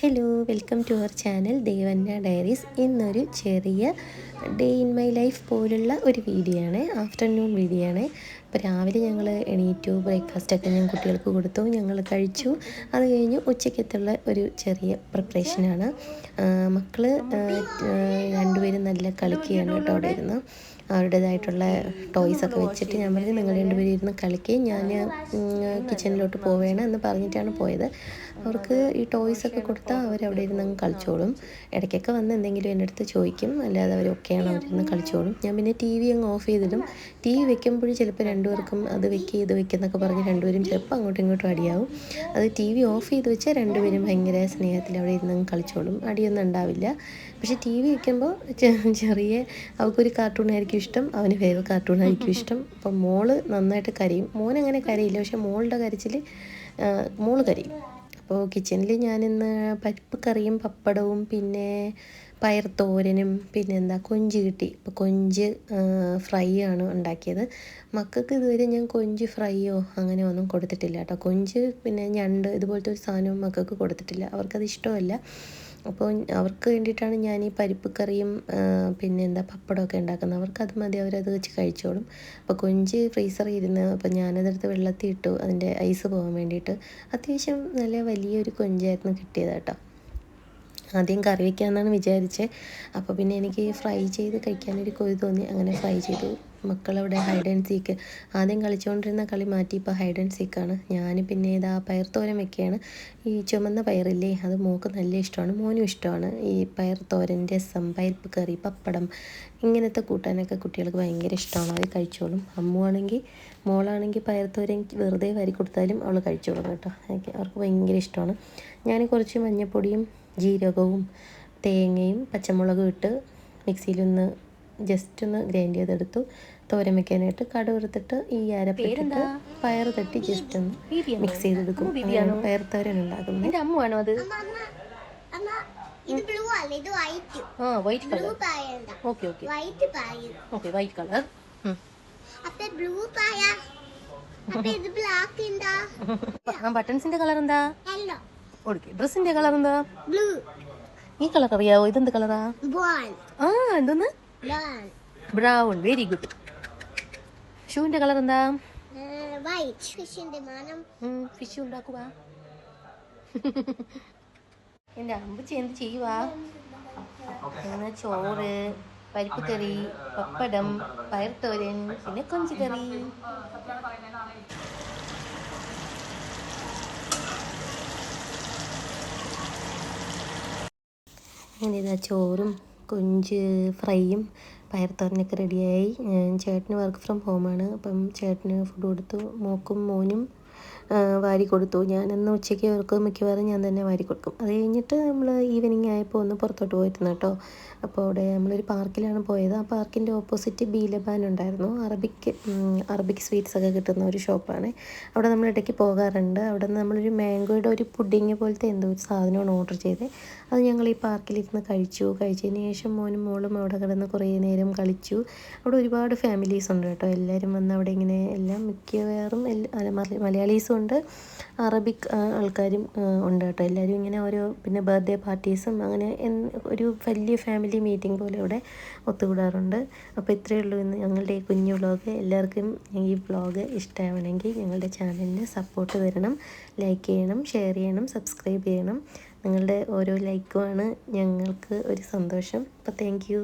Hello, welcome to our channel Devanya diaries. ഇന്നൊരു ചെറിയ day in my life പോലുള്ള ഒരു വീഡിയോ ആണ്, ആഫ്റ്റർനൂൺ വീഡിയോ ആണ്. അപ്പോൾ രാവിലെ ഞങ്ങൾ എണീറ്റു, ബ്രേക്ക്ഫാസ്റ്റൊക്കെ ഞാൻ കുട്ടികൾക്ക് കൊടുത്തു, ഞങ്ങൾ കഴിച്ചു. അത് കഴിഞ്ഞ് ഉച്ചയ്ക്കത്തുള്ള ഒരു ചെറിയ പ്രിപ്പറേഷനാണ്. മക്കൾ രണ്ടുപേരും നല്ല കളിക്കുകയാണ് കേട്ടോ. അവിടെ ഇരുന്ന് അവരുടേതായിട്ടുള്ള ടോയ്സൊക്കെ വെച്ചിട്ട് ഞാൻ പറഞ്ഞു, നിങ്ങൾ രണ്ടുപേരും ഇരുന്ന് കളിക്കുകയും ഞാൻ കിച്ചണിലോട്ട് പോവുകയാണ് എന്ന് പറഞ്ഞിട്ടാണ് പോയത്. അവർക്ക് ഈ ടോയ്സൊക്കെ കൊടുത്താൽ അവരവിടെ ഇരുന്ന് അങ്ങ് കളിച്ചോളും. ഇടയ്ക്കൊക്കെ വന്ന് എന്തെങ്കിലും എൻ്റെ അടുത്ത് ചോദിക്കും, അല്ലാതെ അവരൊക്കെയാണ് അവരിരുന്ന് കളിച്ചോളും. ഞാൻ പിന്നെ ടി വി അങ്ങ് ഓഫ് ചെയ്തിടും. ടി വി വെക്കുമ്പോഴും ചിലപ്പോൾ രണ്ടുപേർക്കും അത് വെക്കുക ഇത് വെക്കുന്നൊക്കെ പറഞ്ഞ് രണ്ടുപേരും ചിലപ്പോൾ അങ്ങോട്ടും ഇങ്ങോട്ടും അടിയാവും. അത് ടി വി ഓഫ് ചെയ്ത് വെച്ചാൽ രണ്ടുപേരും ഭയങ്കര സ്നേഹത്തിൽ അവിടെ ഇരുന്ന് അങ്ങ് കളിച്ചോളും, അടിയൊന്നും ഉണ്ടാവില്ല. പക്ഷേ ടി വി വെക്കുമ്പോൾ ചെറിയ അവൾക്കൊരു കാർട്ടൂണായിരിക്കും ഇഷ്ടം, അവന് വേറെ കാർട്ടൂണായിരിക്കും ഇഷ്ടം. അപ്പം മോള് നന്നായിട്ട് കരയും, മോനങ്ങനെ കരയില്ല, പക്ഷേ മോളുടെ കരച്ചിൽ മോള് കരയും. അപ്പോൾ കിച്ചണിൽ ഞാനിന്ന് പരിപ്പ് കറിയും പപ്പടവും പിന്നെ പയർ തോരനും പിന്നെ എന്താ കൊഞ്ച് കിട്ടി. ഇപ്പോൾ കൊഞ്ച് ഫ്രൈ ആണ് ഉണ്ടാക്കിയത്. മക്കൾക്ക് ഇതുവരെ ഞാൻ കൊഞ്ച് ഫ്രൈയോ അങ്ങനെ ഒന്നും കൊടുത്തിട്ടില്ല കേട്ടോ. കൊഞ്ച് പിന്നെ ഞണ്ട് ഇതുപോലത്തെ ഒരു സാധനവും മക്കൾക്ക് കൊടുത്തിട്ടില്ല, അവർക്കത് ഇഷ്ടമല്ല. അപ്പോൾ അവർക്ക് വേണ്ടിയിട്ടാണ് ഞാൻ ഈ പരിപ്പ് കറിയും പിന്നെ എന്താ പപ്പടമൊക്കെ ഉണ്ടാക്കുന്നത്. അവർക്കത് മതി, അവരത് വെച്ച് കഴിച്ചോളും. അപ്പോൾ കൊഞ്ച് ഫ്രീസറിൽ ഇരുന്ന് അപ്പോൾ ഞാനതെടുത്ത് വെള്ളത്തിൽ ഇട്ടു, അതിൻ്റെ ഐസ് പോകാൻ വേണ്ടിയിട്ട്. അത്യാവശ്യം നല്ല വലിയൊരു കൊഞ്ചായിരുന്നു കിട്ടിയത് കേട്ടോ. ആദ്യം കറി വയ്ക്കാമെന്നാണ് വിചാരിച്ചത്. അപ്പോൾ പിന്നെ എനിക്ക് ഫ്രൈ ചെയ്ത് കഴിക്കാനൊരു കൊതി തോന്നി, അങ്ങനെ ഫ്രൈ ചെയ്തു. മക്കളവിടെ ഹൈഡ് ആൻഡ് സീക്ക് ആദ്യം കളിച്ചുകൊണ്ടിരുന്ന കളി മാറ്റി ഇപ്പോൾ ഹൈഡ് ആൻഡ് സീക്കാണ്. ഞാൻ പിന്നെ ഇതാ പയർ തോരൻ വെക്കുകയാണ്. ഈ ചുമന്ന പയറില്ലേ, അത് മോൾക്ക് നല്ല ഇഷ്ടമാണ്, മോനും ഇഷ്ടമാണ്. ഈ പയർ തോരൻ, രസം, പരിപ്പ് കറി, പപ്പടം ഇങ്ങനത്തെ കൂട്ടാനൊക്കെ കുട്ടികൾക്ക് ഭയങ്കര ഇഷ്ടമാണ്, അത് കഴിച്ചോളും. മോളാണെങ്കിൽ പയർ തോരൻ വെറുതെ വാരി കൊടുത്താലും അവൾ കഴിച്ചോളും കേട്ടോ. അവർക്ക് ഭയങ്കര ഇഷ്ടമാണ്. ഞാൻ കുറച്ച് മഞ്ഞൾപ്പൊടിയും ജീരകവും തേങ്ങയും പച്ചമുളകും ഇട്ട് മിക്സിയിലൊന്ന് ജസ്റ്റ് ഒന്ന് ഗ്രൈൻഡ് ചെയ്തെടുത്തു. തോരൻ വെക്കാനായിട്ട് കടുക് എടുത്തിട്ട് ഈ അരപ്പിട്ടിട്ട് പയർ തട്ടി ജസ്റ്റ് ഒന്ന് മിക്സ് ചെയ്തെടുക്കും. അങ്ങനെയാണ് പയർ തോരൻ ഉണ്ടാക്കുന്നത്. അമ്മുവാണോ അത്? White colour. Okay okay okay, white colour. ബട്ടൺസിന്റെ കളർ എന്താ? ഓക്കെ, ഡ്രസ്സിന്റെ കളർ എന്താ? ഈ കളർ അറിയാവോ? ഇതെന്ത് കളറാ? എന്തോന്ന്? ബ്രൗൺ. Very good. ഷൂവിന്റെ കളർ എന്താ? ഫിഷ് ഉണ്ടാക്കുക. എന്റെ അമ്പച്ചി എന്ത് ചെയ്യുവാ? ചോറ്, പരിപ്പ് കറി, പപ്പടം, പയർ തോരൻ, പിന്നെ കൊഞ്ച് കറി. അങ്ങനെ ഇതാ ചോറും കൊഞ്ച് ഫ്രൈയും പയർ തോരനൊക്കെ റെഡിയായി. ചേട്ടന് വർക്ക് ഫ്രം ഹോമാണ്, അപ്പം ചേട്ടന് ഫുഡ് കൊടുത്തു. മോനും വാരി കൊടുത്തു. ഞാനിന്ന് ഉച്ചയ്ക്ക് അവർക്ക് മിക്കവാറും ഞാൻ തന്നെ വാരി കൊടുക്കും. അത് കഴിഞ്ഞിട്ട് നമ്മൾ ഈവനിങ് ആയപ്പോൾ ഒന്ന് പുറത്തോട്ട് പോയിരുന്നു കേട്ടോ. അപ്പോൾ അവിടെ നമ്മളൊരു പാർക്കിലാണ് പോയത്. ആ പാർക്കിൻ്റെ ഓപ്പോസിറ്റ് ബീലബാൻ ഉണ്ടായിരുന്നു. അറബിക് സ്വീറ്റ്സ് ഒക്കെ കിട്ടുന്ന ഒരു ഷോപ്പാണ്. അവിടെ നമ്മൾ ഇടയ്ക്ക് പോകാറുണ്ട്. അവിടെ നിന്ന് നമ്മളൊരു മാംഗോയുടെ ഒരു പുഡിങ് പോലത്തെ എന്തോ ഒരു സാധനമാണ് ഓർഡർ ചെയ്തത്. അത് ഞങ്ങൾ ഈ പാർക്കിലിരുന്ന് കഴിച്ചതിന് ശേഷം മോനും മോളും അവിടെ കിടന്ന് കുറേ നേരം കളിച്ചു. അവിടെ ഒരുപാട് ഫാമിലീസ് ഉണ്ട് കേട്ടോ. എല്ലാവരും വന്ന് അവിടെ ഇങ്ങനെ എല്ലാം മിക്കവാറും മലയാളീസും ഉണ്ട്, അറബിക് ആൾക്കാരും ഉണ്ട് കേട്ടോ. എല്ലാവരും ഇങ്ങനെ ഓരോ പിന്നെ ബർത്ത്ഡേ പാർട്ടീസും അങ്ങനെ ഒരു വലിയ ഫാമിലി മീറ്റിംഗ് പോലെ ഇവിടെ ഒത്തുകൂടാറുണ്ട്. അപ്പോൾ ഇത്രയേ ഉള്ളൂ ഇന്ന് ഞങ്ങളുടെ ഈ കുഞ്ഞു വ്ളോഗ്. എല്ലാവർക്കും ഈ വ്ളോഗ് ഇഷ്ടമാവണമെങ്കിൽ ഞങ്ങളുടെ ചാനലിന് സപ്പോർട്ട് തരണം, ലൈക്ക് ചെയ്യണം, ഷെയർ ചെയ്യണം, സബ്സ്ക്രൈബ് ചെയ്യണം. നിങ്ങളുടെ ഓരോ ലൈക്കുമാണ് ഞങ്ങൾക്ക് ഒരു സന്തോഷം. അപ്പോൾ താങ്ക് യു.